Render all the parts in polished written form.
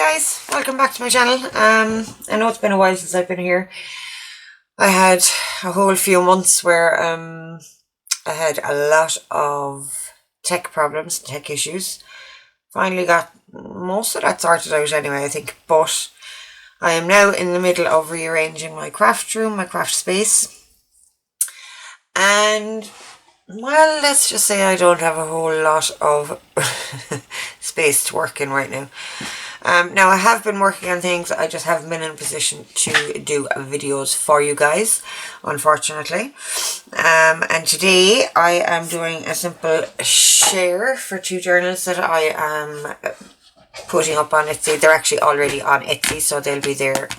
guys, welcome back to my channel. I know it's been a while since I've been here. I had a whole few months where I had a lot of tech problems, tech issues. Finally got most of that sorted out anyway, I think, but I am now in the middle of rearranging my craft room, my craft space, and well, let's just say I don't have a whole lot of space to work in right now. Now, I have been working on things, I just haven't been in a position to do videos for you guys, unfortunately. And today I am doing a simple share for 2 journals that I am putting up on Etsy. They're actually already on Etsy, so they'll be there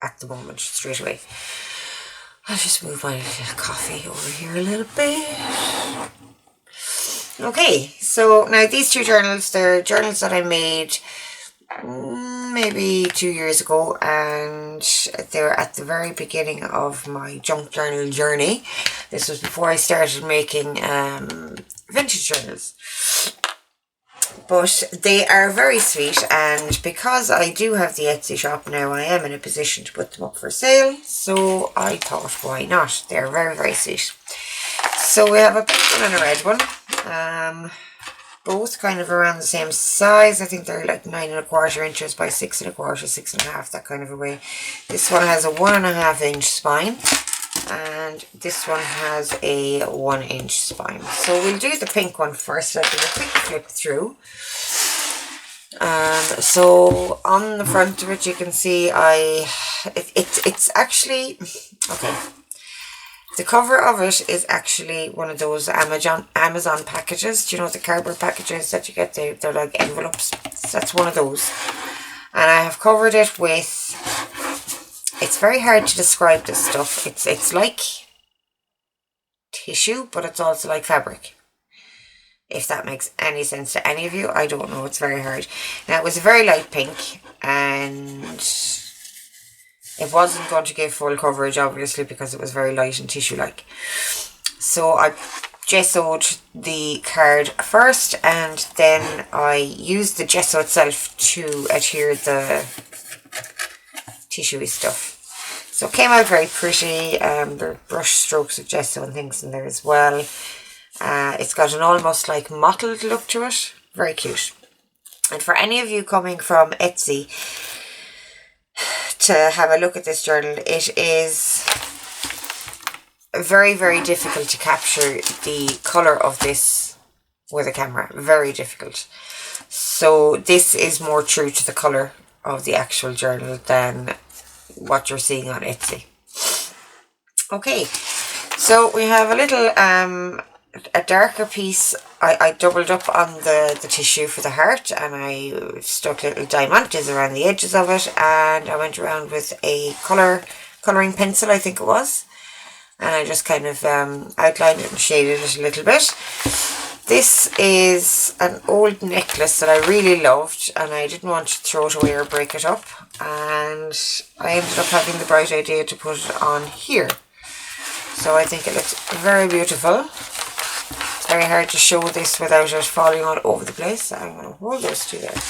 at the moment, straight away. I'll just move my little coffee over here a little bit. Okay, so now these 2 journals, they're journals that I made maybe 2 years ago, and they were at the very beginning of my junk journal journey. This was before I started making vintage journals. But they are very sweet, and because I do have the Etsy shop now, I am in a position to put them up for sale, so I thought, why not? They're very, very sweet. So we have a pink one and a red one, both kind of around the same size. I think they're like 9¼ inches by 6¼ 6½, that kind of a way. This one has a 1½ inch spine, and this one has a 1 inch spine. So we'll do the pink one first. I'll do a quick flip through. So on the front of it, you can see it's actually, okay, the cover of it is actually one of those Amazon packages. Do you know the cardboard packages that you get? They're like envelopes. So that's one of those. And I have covered it with, it's very hard to describe this stuff. It's like tissue, but it's also like fabric. If that makes any sense to any of you, I don't know. It's very hard. Now, it was a very light pink, and it wasn't going to give full coverage, obviously, because it was very light and tissue-like. So I gessoed the card first, and then I used the gesso itself to adhere the tissue-y stuff. So it came out very pretty. There are brush strokes of gesso and things in there as well. It's got an almost like mottled look to it. Very cute. And for any of you coming from Etsy to have a look at this journal, it is very, very difficult to capture the colour of this with a camera. Very difficult. So this is more true to the colour of the actual journal than what you're seeing on Etsy. Okay, so we have a little a darker piece. I doubled up on the tissue for the heart, and I stuck little diamantes around the edges of it, and I went around with a colouring pencil, I think it was, and I just kind of outlined it and shaded it a little bit. This is an old necklace that I really loved, and I didn't want to throw it away or break it up, and I ended up having the bright idea to put it on here. So I think it looks very beautiful. It's very hard to show this without it falling all over the place. I'm going to hold those 2 there.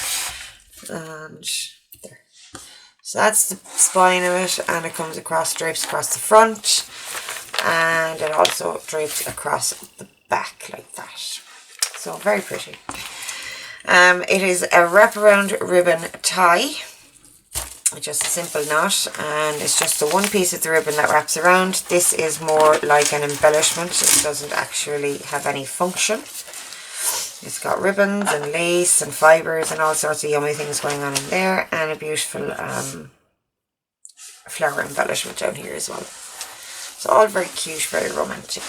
And there. So that's the spine of it, and it comes across, drapes across the front, and it also drapes across the back like that. So very pretty. It is a wraparound ribbon tie. Just a simple knot, and it's just the one piece of the ribbon that wraps around. This is more like an embellishment. It doesn't actually have any function. It's got ribbons and lace and fibres and all sorts of yummy things going on in there, and a beautiful flower embellishment down here as well. So all very cute, very romantic.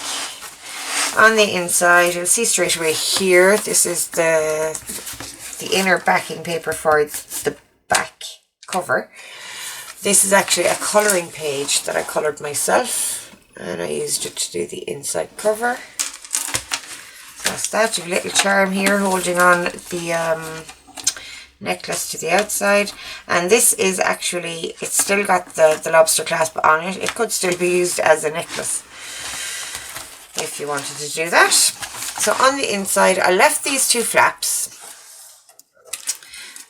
On the inside, you'll see straight away here, this is the inner backing paper for the back cover. This is actually a colouring page that I coloured myself, and I used it to do the inside cover. So that's that. You have a little charm here holding on the necklace to the outside, and this is actually, it's still got the lobster clasp on it. It could still be used as a necklace if you wanted to do that. So on the inside, I left these 2 flaps,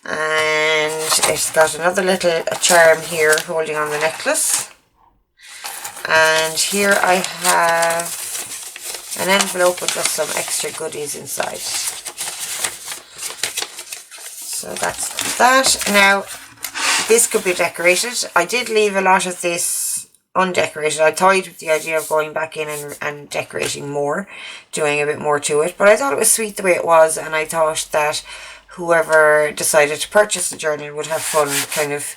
And it's got another little charm here holding on the necklace. And here I have an envelope with just some extra goodies inside. So that's that. Now, this could be decorated. I did leave a lot of this undecorated. I toyed with the idea of going back in and decorating more, doing a bit more to it. But I thought it was sweet the way it was, and I thought that whoever decided to purchase the journal would have fun kind of,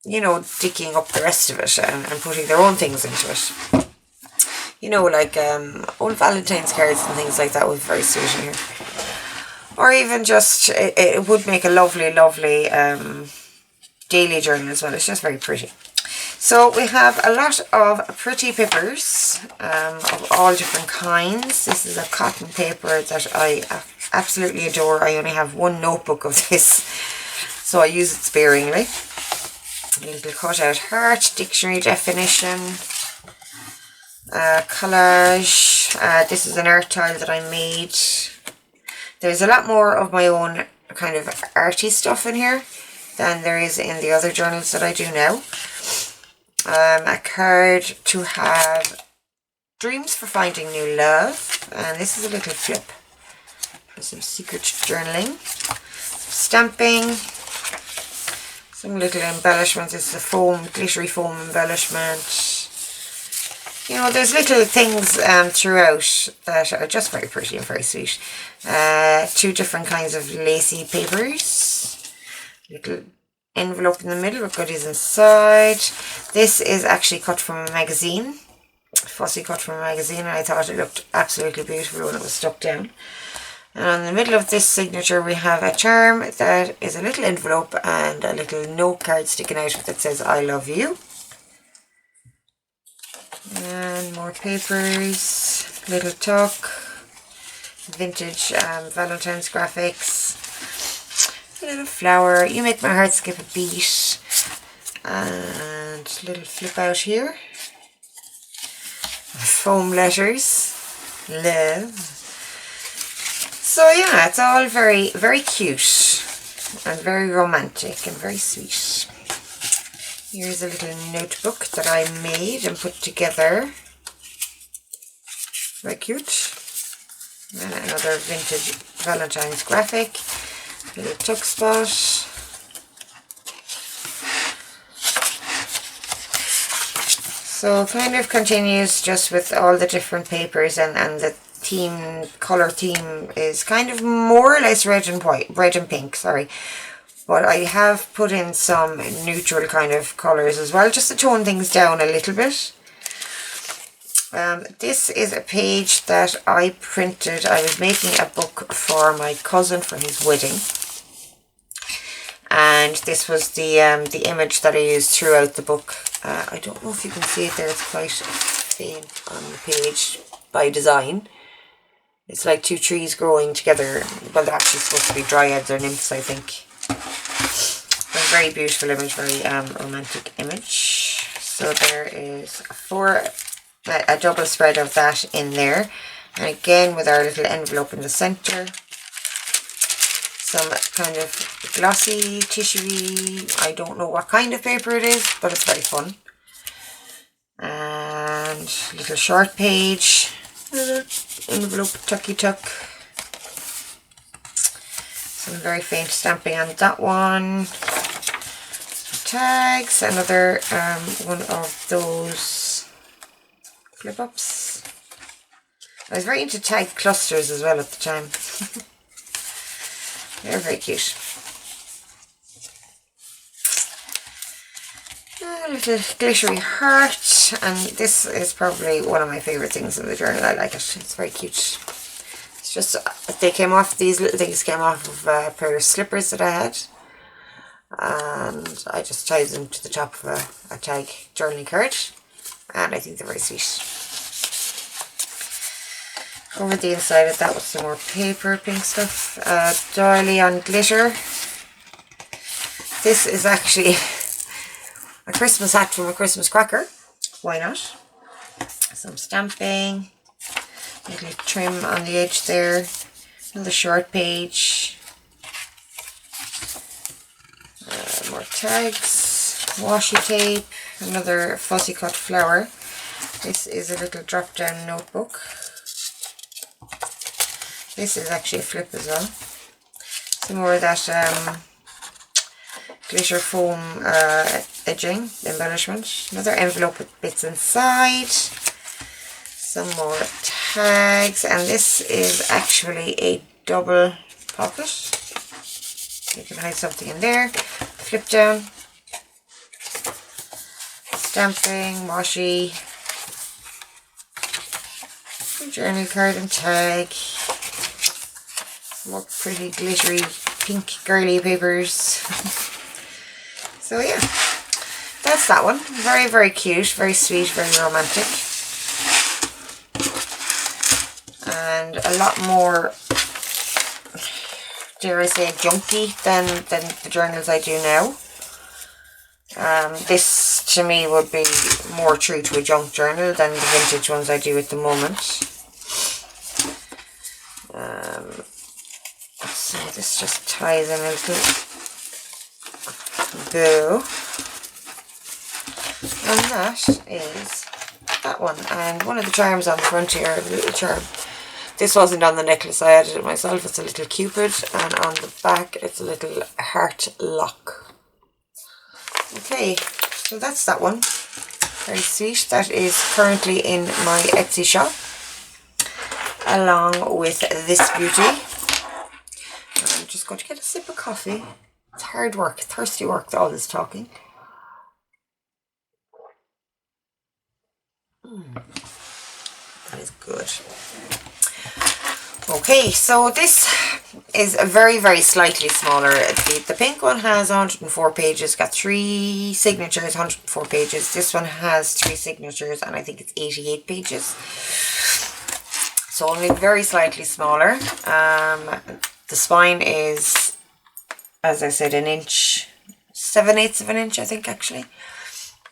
you know, digging up the rest of it and putting their own things into it. You know, like old Valentine's cards and things like that would be very sweet in here. Or even just, it would make a lovely, lovely daily journal as well. It's just very pretty. So we have a lot of pretty papers of all different kinds. This is a cotton paper that I absolutely adore. I only have one notebook of this, so I use it sparingly. A little cut-out heart, dictionary definition, collage. This is an art tile that I made. There's a lot more of my own kind of arty stuff in here than there is in the other journals that I do now. A card to have dreams for finding new love, and this is a little flip for some secret journaling. Some stamping, some little embellishments. This is a foam, glittery foam embellishment. You know, there's little things throughout that are just very pretty and very sweet. 2 different kinds of lacy papers. Little envelope in the middle with goodies inside. This is actually cut from a magazine. Fussy cut from a magazine, and I thought it looked absolutely beautiful when it was stuck down. And on the middle of this signature we have a charm that is a little envelope and a little note card sticking out that says I love you. And more papers, little tuck, vintage Valentine's graphics, a little flower, you make my heart skip a beat, and little flip out here, foam letters, love. So yeah, it's all very, very cute and very romantic and very sweet. Here's a little notebook that I made and put together. Very cute. And another vintage Valentine's graphic. A little tuck spot. So kind of continues just with all the different papers, and the theme, colour theme is kind of more or less red and white, red and pink, sorry. But I have put in some neutral kind of colours as well, just to tone things down a little bit. This is a page that I printed. I was making a book for my cousin for his wedding. And this was the image that I used throughout the book. I don't know if you can see it there, it's quite faint on the page by design. It's like 2 trees growing together. Well, they're actually supposed to be dryads or nymphs, I think. A very beautiful image, very romantic image. So there is a double spread of that in there, and again with our little envelope in the center, some kind of glossy, tissuey, I don't know what kind of paper it is, but it's very fun. And little short page, little envelope tucky tuck. Some very faint stamping on that one. Tags, another one of those flip-ups. I was very into tag clusters as well at the time. They're very cute. A little glittery heart, and this is probably one of my favourite things in the journal. I like it. It's very cute. Just, these little things came off of a pair of slippers that I had, and I just tied them to the top of a tag journaling card, and I think they're very sweet. Over the inside of that with some more paper, pink stuff, doily on glitter. This is actually a Christmas hat from a Christmas cracker, why not? Some stamping. Little trim on the edge there, another short page, tags, washi tape, another fussy cut flower. This is a little drop down notebook. This is actually a flip as well. Some more of that glitter foam edging embellishment. Another envelope with bits inside. Some more tags, and this is actually a double pocket. You can hide something in there. Flip down. Stamping, washi. Journal card and tag. More pretty glittery pink girly papers. So yeah, that's that one. Very, very cute, very sweet, very romantic. And a lot more, dare I say, junky than the journals I do now. This to me would be more true to a junk journal than the vintage ones I do at the moment. So this just ties in a little bow. And that is that one. And one of the charms on the front here, a little charm. This wasn't on the necklace, I added it myself. It's a little cupid, and on the back it's a little heart lock. Okay, so that's that one. Very sweet. That is currently in my Etsy shop, along with this beauty. I'm just going to get a sip of coffee. It's hard work, thirsty work, all this talking. That is good. Okay, so this is a very, very slightly smaller. The pink one has 104 pages, got 3 signatures, 104 pages. This one has 3 signatures, and I think it's 88 pages. So only very slightly smaller. The spine is, as I said, an inch, 7/8 of an inch, I think, actually.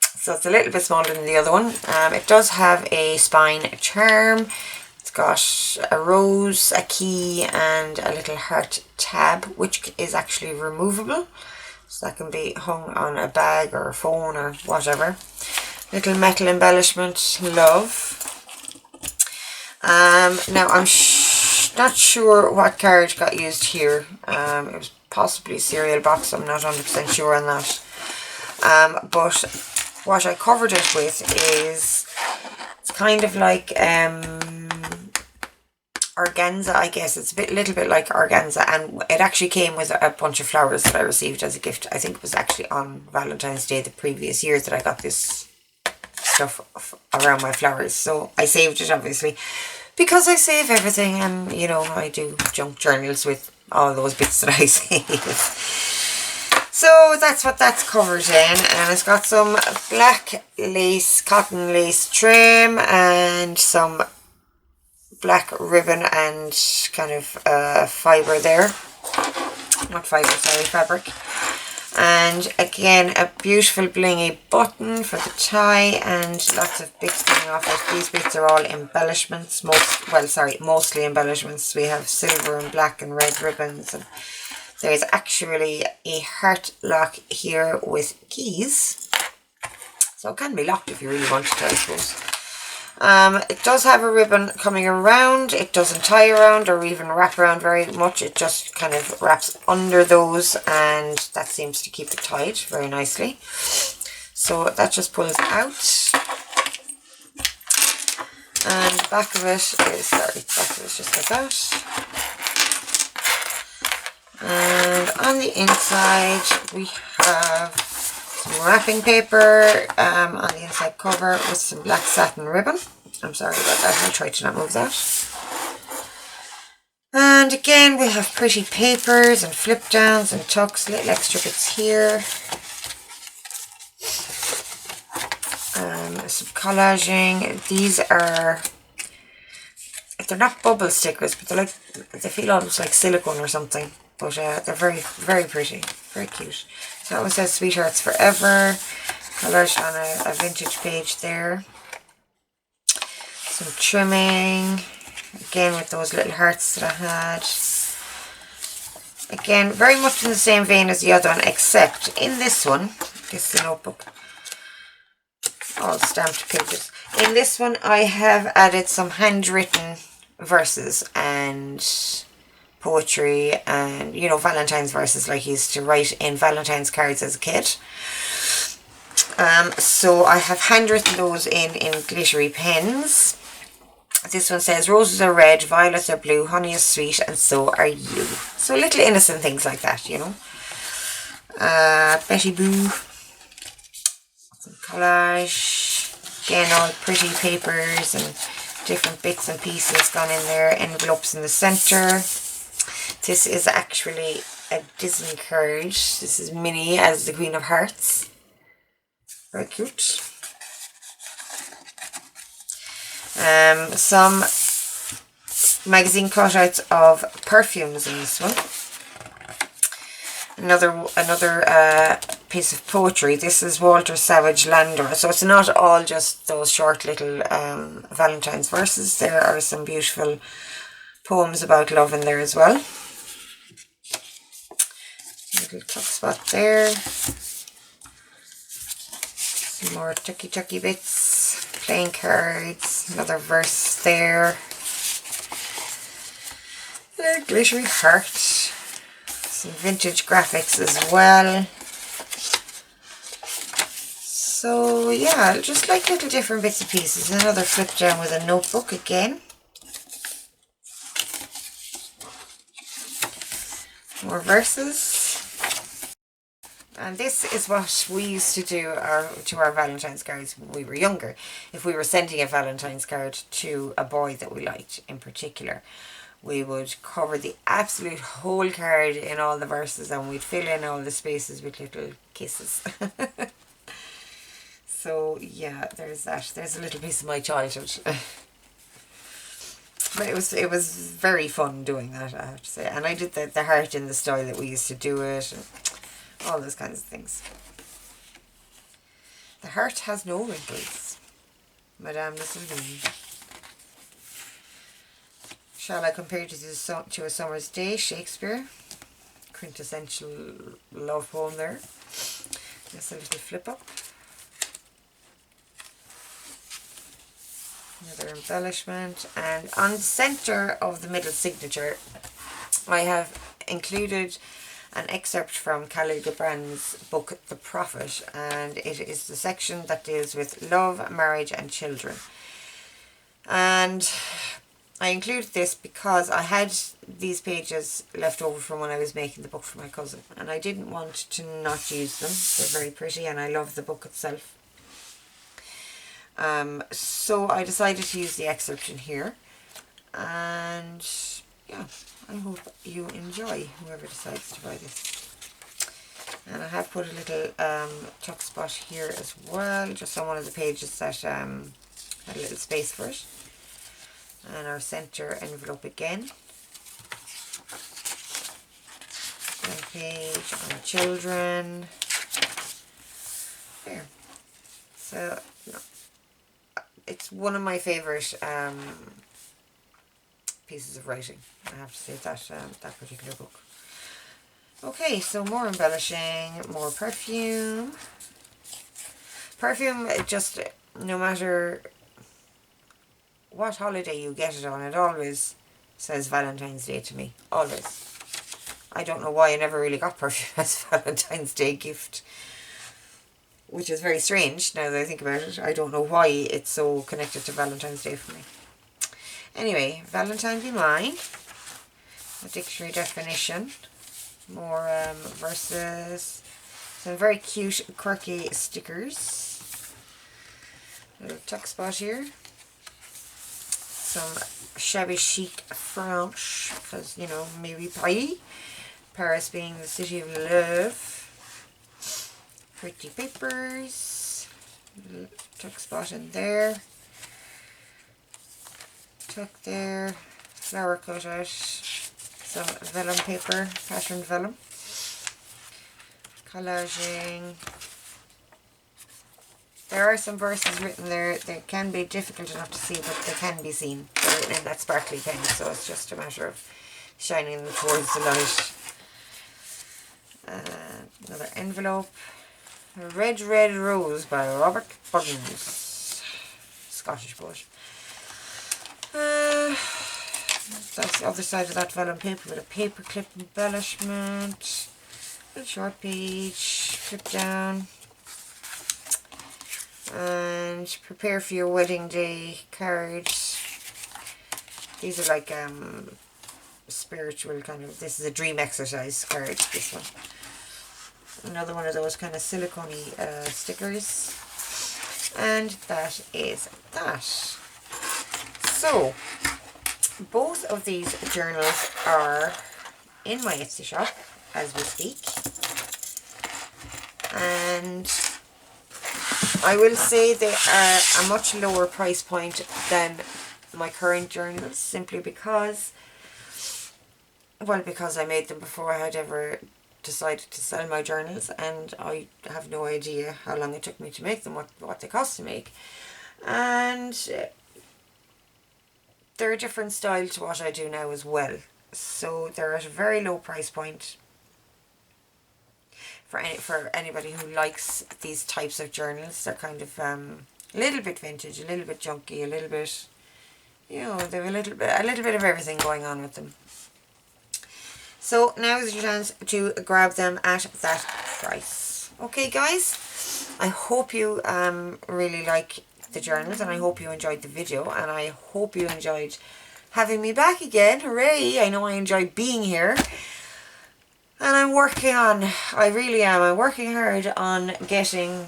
So it's a little bit smaller than the other one. It does have a spine charm. It's got a rose, a key, and a little heart tab, which is actually removable. So that can be hung on a bag or a phone or whatever. Little metal embellishment, love. Now I'm not sure what card got used here. It was possibly a cereal box, I'm not 100% sure on that. But what I covered it with is, it's kind of like organza, I guess. It's a little bit like organza, and it actually came with a bunch of flowers that I received as a gift. I think it was actually on Valentine's Day the previous year that I got this stuff around my flowers. So I saved it, obviously, because I save everything, and you know, I do junk journals with all those bits that I save. So that's what that's covered in, and it's got some black lace, cotton lace trim, and some black ribbon and kind of fibre there. Not fibre, sorry, fabric. And again, a beautiful blingy button for the tie, and lots of bits coming off it. These bits are all embellishments, mostly embellishments. We have silver and black and red ribbons, and there's actually a heart lock here with keys. So it can be locked if you really wanted to, I suppose. It does have a ribbon coming around. It doesn't tie around or even wrap around very much. It just kind of wraps under those, and that seems to keep it tied very nicely. So that just pulls out. And the back of it is, just like that. And on the inside we have some wrapping paper on the inside cover with some black satin ribbon. I'm sorry about that, I'll try to not move that. And again, we have pretty papers and flip downs and tucks, little extra bits here. Some collaging. These are, they're not bubble stickers, but they feel almost like silicone or something. But they're very, very pretty, very cute. So that one says Sweethearts Forever, collaged on a vintage page there. Some trimming, again with those little hearts that I had. Again, very much in the same vein as the other one, except in this one, this is the notebook, all stamped pages. In this one, I have added some handwritten verses and poetry and, you know, Valentine's verses like he used to write in Valentine's cards as a kid. So I have handwritten those in glittery pens. This one says, roses are red, violets are blue, honey is sweet, and so are you. So little innocent things like that, you know. Betty Boo. Some collage. Again, all pretty papers and different bits and pieces gone in there. Envelopes in the centre. This is actually a Disney card. This is Minnie as the Queen of Hearts. Very cute. Some magazine cutouts of perfumes in this one. Another piece of poetry. This is Walter Savage Landor. So it's not all just those short little Valentine's verses. There are some beautiful poems about love in there as well. Little tuck spot there. Some more tucky bits. Playing cards. Another verse there. A glittery heart. Some vintage graphics as well. So yeah, just like little different bits and pieces. Another flip down with a notebook again. More verses. And this is what we used to do to our Valentine's cards when we were younger. If we were sending a Valentine's card to a boy that we liked in particular, we would cover the absolute whole card in all the verses and we'd fill in all the spaces with little kisses. So yeah, there's that. There's a little piece of my childhood. But it was very fun doing that, I have to say. And I did the heart in the style that we used to do it. And all those kinds of things. The heart has no wrinkles. Madame de Séville. Shall I compare it to a summer's day? Shakespeare. Quintessential love poem there. Just a little flip up. Another embellishment. And on the centre of the middle signature, I have included an excerpt from Khalil Gibran's book The Prophet, and it is the section that deals with love, marriage and children. And I included this because I had these pages left over from when I was making the book for my cousin, and I didn't want to not use them. They're very pretty and I love the book itself. So I decided to use the excerpt in here, and yeah, I hope you enjoy, whoever decides to buy this. And I have put a little tuck spot here as well, just on one of the pages that had a little space for it. And our centre envelope again. One page on children. There. So it's one of my favourite pieces of writing, I have to say, that particular book. Okay, so more embellishing, more perfume. Perfume, just no matter what holiday you get it on, it always says Valentine's Day to me. Always. I don't know why I never really got perfume as a Valentine's Day gift, which is very strange now that I think about it. I don't know why it's so connected to Valentine's Day for me. Anyway, Valentine be mine. A dictionary definition. More verses. Some very cute, quirky stickers. A little tuck spot here. Some shabby chic French, because, you know, maybe Paris being the city of love. Pretty papers. Little tuck spot in there. Tuck there. Flower cutout. Some vellum paper, patterned vellum. Collaging. There are some verses written there. They can be difficult enough to see, but they can be seen. They're written in that sparkly pen, so it's just a matter of shining them towards the light. Another envelope. A Red Red Rose by Robert Burns. Scottish poet. That's the other side of that vellum paper with a paperclip embellishment. A short page. Flip down. And prepare for your wedding day cards. These are like spiritual kind of, this is a dream exercise card, this one. Another one of those kind of silicone-y stickers. And that is that. So, both of these journals are in my Etsy shop as we speak. And I will say they are a much lower price point than my current journals, simply because, well, because I made them before I had ever decided to sell my journals, and I have no idea how long it took me to make them, what they cost to make. And they're a different style to what I do now as well. So they're at a very low price point for anybody who likes these types of journals. They're kind of a little bit vintage, a little bit junky, a little bit, you know, they've a little bit of everything going on with them. So now is your chance to grab them at that price. Okay, guys, I hope you really like the journals, and I hope you enjoyed the video, and I hope you enjoyed having me back again. Hooray! I know I enjoy being here. And I'm working on, I really am, I'm working hard on getting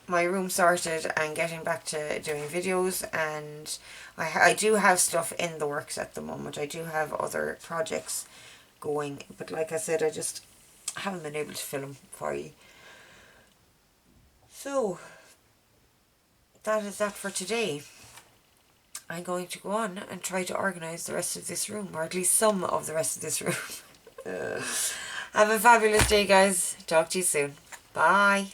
my room sorted and getting back to doing videos, and I do have stuff in the works at the moment. I do have other projects going, but like I said, I just haven't been able to film for you. So that is that for today. I'm going to go on and try to organise the rest of this room, or at least some of the rest of this room. Have a fabulous day, guys. Talk to you soon. Bye.